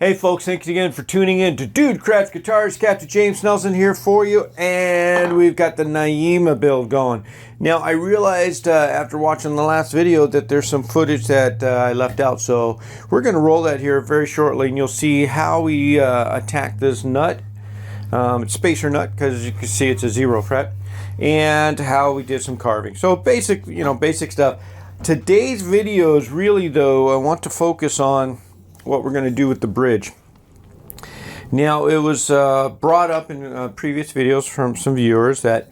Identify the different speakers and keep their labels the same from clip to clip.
Speaker 1: Hey folks, thanks again for tuning in to Dude Crafts Guitars. Captain James Nelson here for you, and we've got the Naima build going. Now, I realized after watching the last video that there's some footage that I left out, so we're going to roll that here very shortly, and you'll see how we attack this nut. It's spacer nut, because as you can see it's a 0 fret, and how we did some carving. So basic, basic stuff. Today's videos, really though, I want to focus on what we're going to do with the bridge. Now, it was brought up in previous videos from some viewers that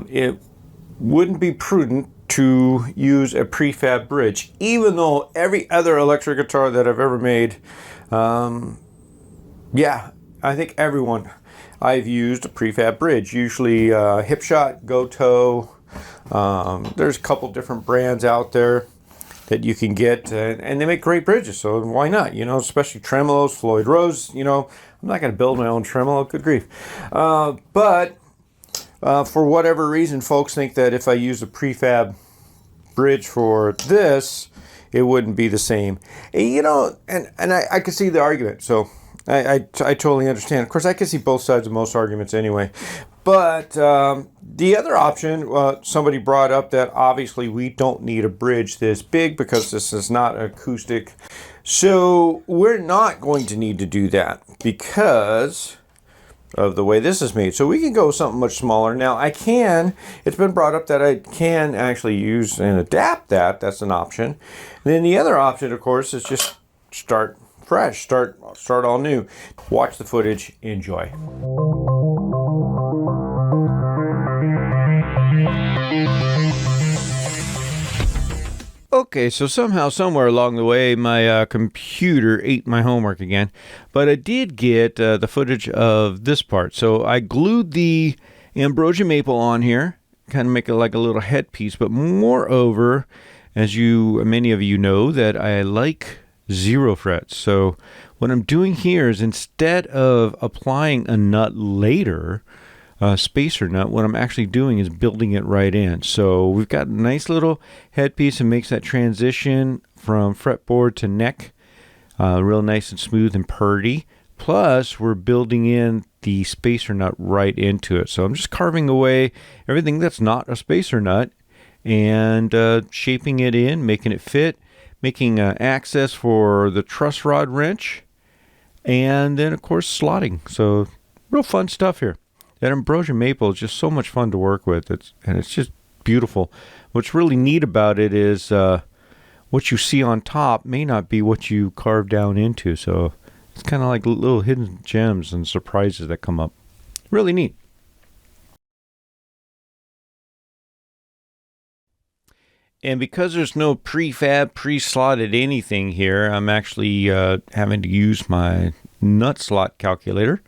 Speaker 1: it wouldn't be prudent to use a prefab bridge, even though every other electric guitar that I've ever made, yeah, I think everyone, I've used a prefab bridge, usually Hipshot, Goto. There's a couple different brands out there that you can get, and they make great bridges, so why not, especially tremolos, Floyd Rose, I'm not going to build my own tremolo, good grief. But for whatever reason, folks think that if I use a prefab bridge for this, it wouldn't be the same. And I can see the argument, so I totally understand. Of course, I can see both sides of most arguments anyway. But the other option, somebody brought up that obviously we don't need a bridge this big because this is not acoustic. So we're not going to need to do that because of the way this is made. So we can go something much smaller. Now it's been brought up that I can actually use and adapt that. That's an option. And then the other option, of course, is just start fresh, start all new. Watch the footage, enjoy. Okay, so somehow, somewhere along the way, my computer ate my homework again. But I did get the footage of this part. So I glued the ambrosia maple on here, kind of make it like a little headpiece. But moreover, as many of you know, that I like 0 frets. So what I'm doing here is instead of applying a nut later, spacer nut, what I'm actually doing is building it right in. So we've got a nice little headpiece that makes that transition from fretboard to neck real nice and smooth and purdy. Plus, we're building in the spacer nut right into it. So I'm just carving away everything that's not a spacer nut and shaping it in, making it fit, making access for the truss rod wrench, and then, of course, slotting. So real fun stuff here. That ambrosia maple is just so much fun to work with. It's just beautiful. What's really neat about it is what you see on top may not be what you carve down into. So it's kind of like little hidden gems and surprises that come up. Really neat. And because there's no prefab, pre-slotted anything here, I'm actually having to use my nut slot calculator,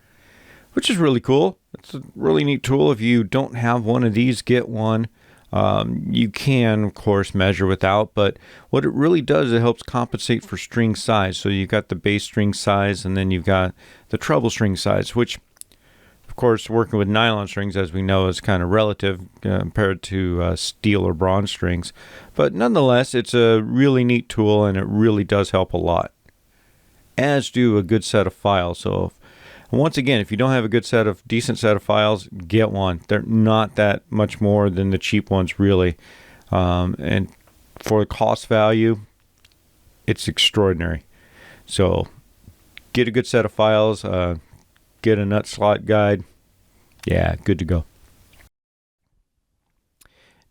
Speaker 1: which is really cool. It's a really neat tool. If you don't have one of these, get one. You can, of course, measure without, but what it really does, it helps compensate for string size. So you've got the bass string size, and then you've got the treble string size, which, of course, working with nylon strings, as we know, is kind of relative compared to steel or bronze strings. But nonetheless, it's a really neat tool, and it really does help a lot, as do a good set of files. So once again, if you don't have a decent set of files, get one. They're not that much more than the cheap ones, really. And for the cost value, it's extraordinary. So get a good set of files, get a nut slot guide. Yeah, good to go.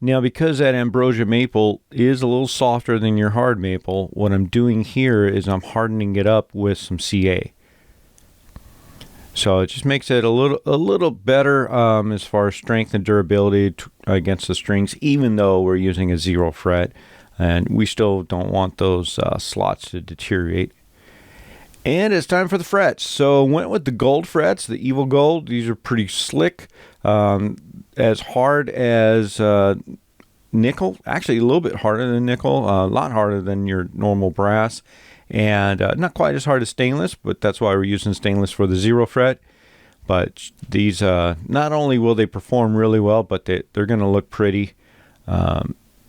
Speaker 1: Now, because that ambrosia maple is a little softer than your hard maple, what I'm doing here is I'm hardening it up with some CA. So it just makes it a little better as far as strength and durability against the strings, even though we're using a 0 fret, and we still don't want those slots to deteriorate. And it's time for the frets. So went with the gold frets, the Evil Gold. These are pretty slick, as hard as nickel. Actually, a little bit harder than nickel, a lot harder than your normal brass. And not quite as hard as stainless, but that's why we're using stainless for the 0 fret. But these, not only will they perform really well, but they're going to look pretty.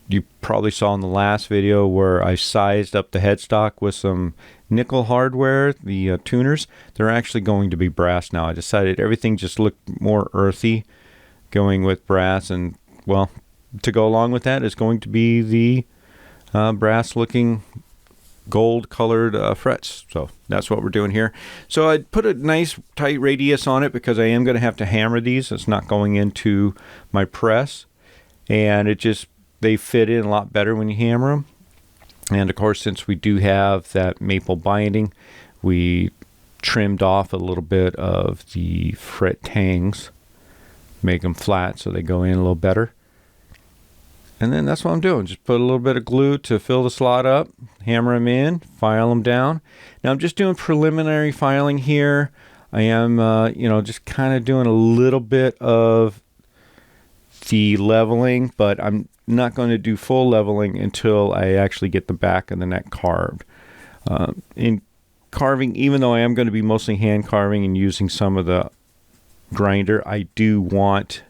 Speaker 1: you probably saw in the last video where I sized up the headstock with some nickel hardware, the tuners. They're actually going to be brass now. I decided everything just looked more earthy going with brass, and well, to go along with that is going to be the brass looking gold colored frets. So that's what we're doing here. So I put a nice tight radius on it because I am going to have to hammer these. It's not going into my press, and they fit in a lot better when you hammer them. And of course, since we do have that maple binding, we trimmed off a little bit of the fret tangs, make them flat so they go in a little better. And then that's what I'm doing. Just put a little bit of glue to fill the slot up, hammer them in, file them down. Now I'm just doing preliminary filing here. I am, just kind of doing a little bit of the leveling, but I'm not going to do full leveling until I actually get the back of the neck carved. In carving, even though I am going to be mostly hand carving and using some of the grinder, I do want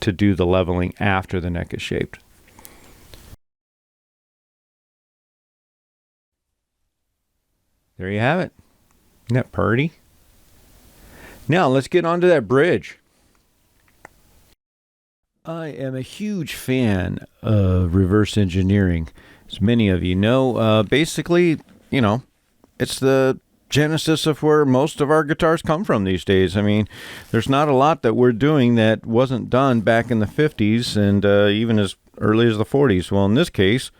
Speaker 1: to do the leveling after the neck is shaped. There you have it. Isn't that pretty? Now let's get onto that bridge. I am a huge fan of reverse engineering, as many of you know. Basically, it's the genesis of where most of our guitars come from these days. I mean, there's not a lot that we're doing that wasn't done back in the 50s and even as early as the 40s. Well, in this case,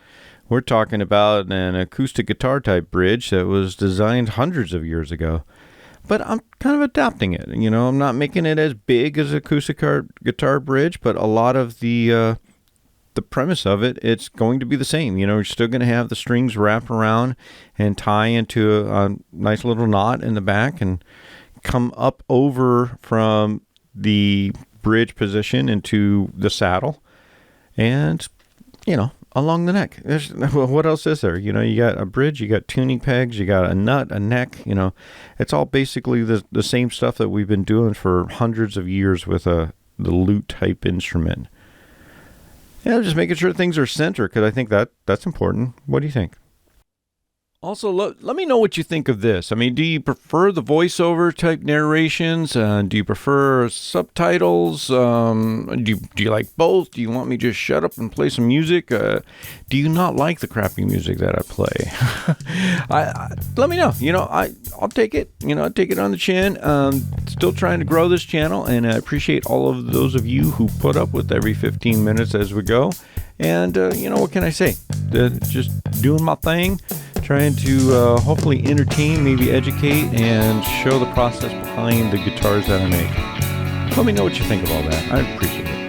Speaker 1: we're talking about an acoustic guitar type bridge that was designed hundreds of years ago. But I'm kind of adapting it. I'm not making it as big as acoustic guitar bridge, but a lot of the premise of it's going to be the same. You're still going to have the strings wrap around and tie into a nice little knot in the back and come up over from the bridge position into the saddle and, along the neck. What else is there? You got a bridge, you got tuning pegs, you got a nut, a neck. It's all basically the same stuff that we've been doing for hundreds of years with the lute type instrument. Yeah, just making sure things are centered, because I think that's important. What do you think? Also, let me know what you think of this. I mean, do you prefer the voiceover type narrations? Do you prefer subtitles? Do you like both? Do you want me to just shut up and play some music? Do you not like the crappy music that I play? Let me know. I'll take it. I'll take it on the chin. Still trying to grow this channel, and I appreciate all of those of you who put up with every 15 minutes as we go. And, what can I say? Just doing my thing. Trying to hopefully entertain, maybe educate, and show the process behind the guitars that I make. Let me know what you think of all that. I appreciate it.